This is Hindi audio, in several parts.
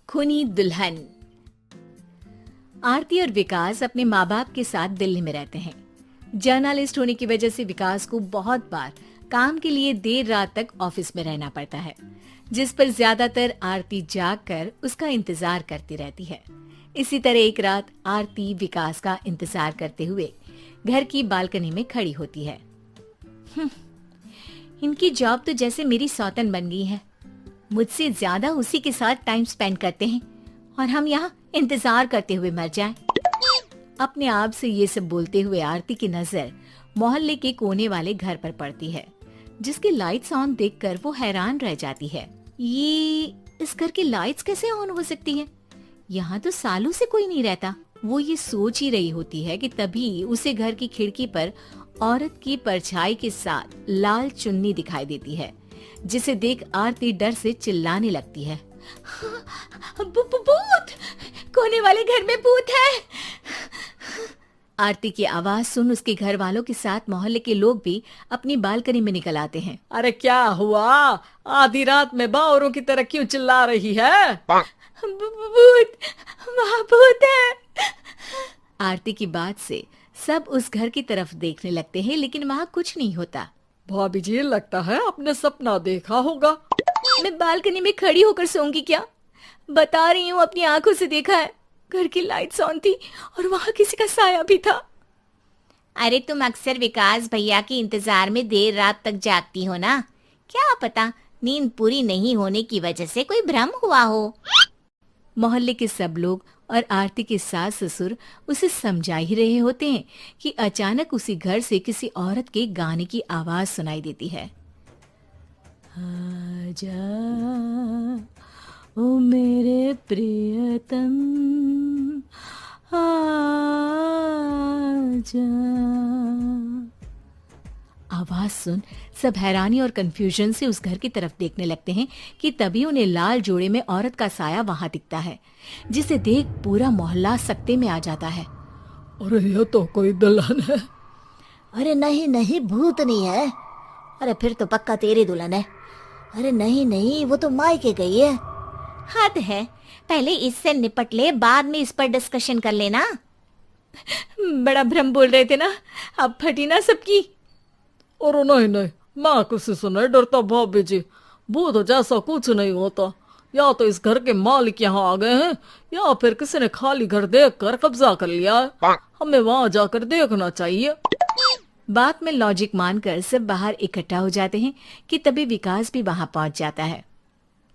खूनी दुल्हन। आरती और विकास अपने माँ बाप के साथ दिल्ली में रहते हैं। जर्नलिस्ट होने की वजह से विकास को बहुत बार काम के लिए देर रात तक ऑफिस में रहना पड़ता है, जिस पर ज्यादातर आरती जाग कर उसका इंतजार करती रहती है। इसी तरह एक रात आरती विकास का इंतजार करते हुए घर की बालकनी में खड़ी होती है। इनकी जॉब तो जैसे मेरी सौतन बन गई है। मुझसे ज्यादा उसी के साथ टाइम स्पेंड करते हैं और हम यहाँ इंतजार करते हुए मर जाएं। अपने आप से ये सब बोलते हुए आरती की नजर मोहल्ले के कोने वाले घर पर पड़ती है, जिसकी लाइट्स ऑन देखकर वो हैरान रह जाती है। ये इस घर की लाइट्स कैसे ऑन हो सकती हैं? यहाँ तो सालों से कोई नहीं रहता। वो ये सोच ही रही होती है कि तभी उसे घर की खिड़की पर औरत की परछाई के साथ लाल चुन्नी दिखाई देती है, जिसे देख आरती डर से चिल्लाने लगती है। भूत! कोने वाले घर में भूत है! आरती की आवाज सुन उसके घर वालों के साथ मोहल्ले के लोग भी अपनी बालकनी में निकल आते हैं। अरे क्या हुआ? आधी रात में बावरों की तरह क्यों चिल्ला रही है? भूत! वहाँ भूत है! आरती की बात से सब उस घर की तरफ देखने लगते हैं, लेकिन वहाँ कुछ नहीं होता। भाभी जी, लगता है आपने सपना देखा होगा। मैं बालकनी में खड़ी होकर सोऊंगी क्या? बता रही हूँ, अपनी आंखों से देखा है। घर की लाइट्स ऑन थी और वहाँ किसी का साया भी था। अरे तुम अक्सर विकास भैया के इंतजार में देर रात तक जागती हो ना, क्या पता नींद पूरी नहीं होने की वजह से कोई भ्रम हुआ हो। मोहल्ले के सब लोग और आरती के सास ससुर उसे समझा ही रहे होते हैं कि अचानक उसी घर से किसी औरत के गाने की आवाज सुनाई देती है। आजा ओ मेरे प्रियतम आजा। आवाज सुन सब हैरानी और कंफ्यूजन से उस घर की तरफ देखने लगते हैं कि तभी उन्हें लाल जोड़े में औरत का साया वहां दिखता है, जिसे देख पूरा मोहल्ला सकते में आ जाता है। अरे ये तो कोई दुल्हन है। अरे नहीं नहीं, भूत नहीं है। अरे फिर तो पक्का तेरी दुल्हन है। अरे नहीं नहीं, वो तो मायके गई है। हद है, पहले इससे निपट ले, बाद में इस पर डिस्कशन कर लेना। बड़ा भ्रम बोल रहे थे ना, अब फटी ना सबकी। और नहीं नहीं, मैं किसी से नहीं डरता भाभी जी। भूत जैसा कुछ नहीं होता। या तो इस घर के मालिक यहाँ आ गए हैं, या फिर किसी ने खाली घर देख कर कब्जा कर लिया है। हमें वहाँ जाकर देखना चाहिए। बात में लॉजिक मानकर सब बाहर इकट्ठा हो जाते हैं कि तभी विकास भी वहां पहुंच जाता है।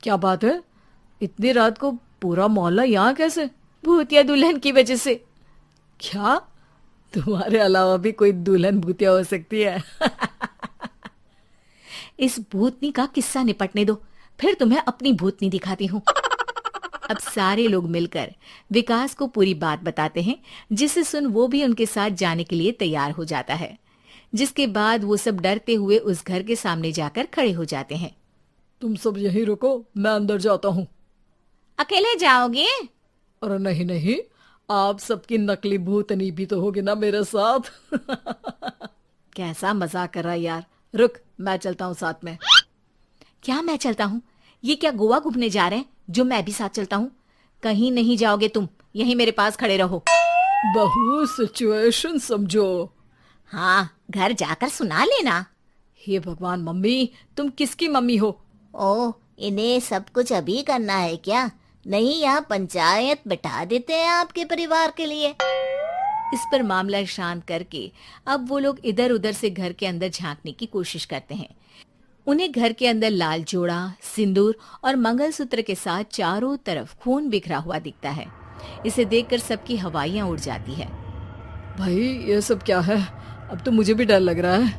क्या बात है? इतनी रात को पूरा मोहल्ला यहाँ कैसे? भूतिया दुल्हन की वजह से। क्या तुम्हारे अलावा भी कोई दुल्हन भूतिया हो सकती है? इस भूतनी का किस्सा निपटने दो, फिर तुम्हें अपनी भूतनी दिखाती हूँ। अब सारे लोग मिलकर विकास को पूरी बात बताते हैं, जिसे सुन वो भी उनके साथ जाने के लिए तैयार हो जाता है। जिसके बाद वो सब डरते हुए उस घर के सामने जाकर खड़े हो जाते हैं। तुम सब यहीं रुको, मैं अंदर जाता हूँ। अकेले जाओगे? अरे नहीं नहीं, आप सबकी नकली भूतनी भी तो होगी ना मेरे साथ। कैसा मजाक कर रहा है यार। रुक, मैं चलता हूँ साथ में। क्या मैं चलता हूँ? ये क्या गोवा घूमने जा रहे हैं जो मैं भी साथ चलता हूँ? कहीं नहीं जाओगे तुम, यहीं मेरे पास खड़े रहो। बहू सिचुएशन समझो। हाँ, घर जाकर सुना लेना। हे भगवान, मम्मी तुम किसकी मम्मी हो? ओ, इन्हें सब कुछ अभी करना है क्या? नहीं, यहाँ पंचायत बिठा देते हैं आपके परिवार के लिए। इस पर मामला शांत करके अब वो लोग इधर उधर से घर के अंदर झांकने की कोशिश करते हैं। उन्हें घर के अंदर लाल जोड़ा, सिंदूर और मंगलसूत्र के साथ चारों तरफ खून बिखरा हुआ दिखता है। इसे देखकर सबकी हवाइयां उड़ जाती है। भाई ये सब क्या है? अब तो मुझे भी डर लग रहा है।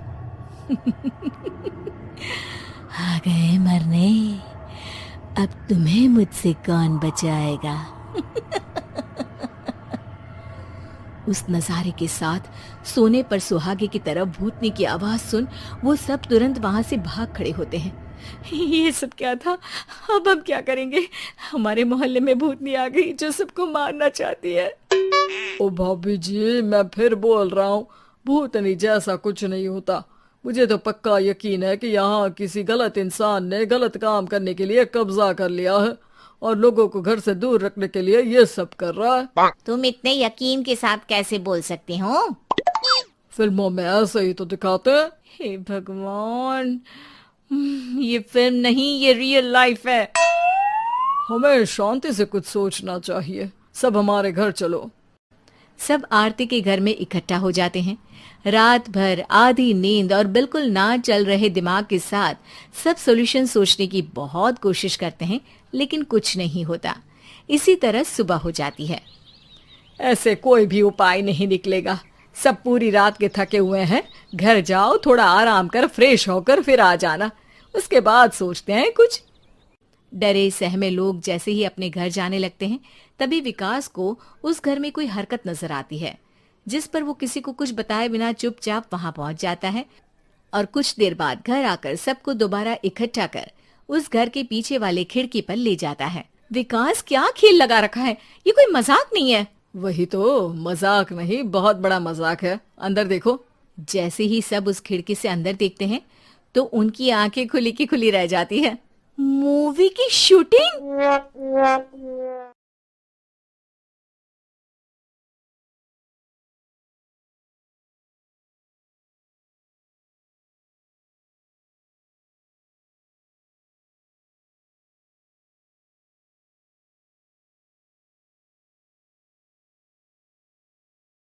आ गए मरने, अब तुम्हें मुझसे कौन बचाएगा? उस नजारे के साथ सोने पर सुहागे की तरह भूतनी की आवाज सुन वो सब तुरंत वहां से भाग खड़े होते हैं। ये सब क्या था? अब हम क्या करेंगे? हमारे मोहल्ले में भूतनी आ गई जो सबको मारना चाहती है। ओ भाभी जी, मैं फिर बोल रहा हूँ, भूतनी जैसा कुछ नहीं होता। मुझे तो पक्का यकीन है कि यहाँ किसी गलत इंसान ने गलत काम करने के लिए कब्जा कर लिया है और लोगों को घर से दूर रखने के लिए ये सब कर रहा है। तुम इतने यकीन के साथ कैसे बोल सकते हो? फिल्मों में ऐसे ही तो दिखाते हैं। हे भगवान, ये फिल्म नहीं, ये रियल लाइफ है। हमें शांति से कुछ सोचना चाहिए। सब हमारे घर चलो। सब आरती के घर में इकट्ठा हो जाते हैं। रात भर आधी नींद और बिल्कुल ना चल रहे दिमाग के साथ सब सॉल्यूशन सोचने की बहुत कोशिश करते हैं, लेकिन कुछ नहीं होता। इसी तरह सुबह हो जाती है। ऐसे कोई भी उपाय नहीं निकलेगा। सब पूरी रात के थके हुए हैं। घर जाओ, थोड़ा आराम कर, फ्रेश होकर फिर आ जाना, उसके बाद सोचते हैं कुछ। डरे सहमे लोग जैसे ही अपने घर जाने लगते हैं, तभी विकास को उस घर में कोई हरकत नजर आती है, जिस पर वो किसी को कुछ बताए बिना चुपचाप वहां पहुंच जाता है और कुछ देर बाद घर आकर सबको दोबारा इकट्ठा कर उस घर के पीछे वाले खिड़की पर ले जाता है। विकास, क्या खेल लगा रखा है? ये कोई मजाक नहीं है। वही तो, मजाक नहीं, बहुत बड़ा मजाक है। अंदर देखो। जैसे ही सब उस खिड़की से अंदर देखते हैं तो उनकी आंखें खुली की खुली रह जाती है। मूवी की शूटिंग!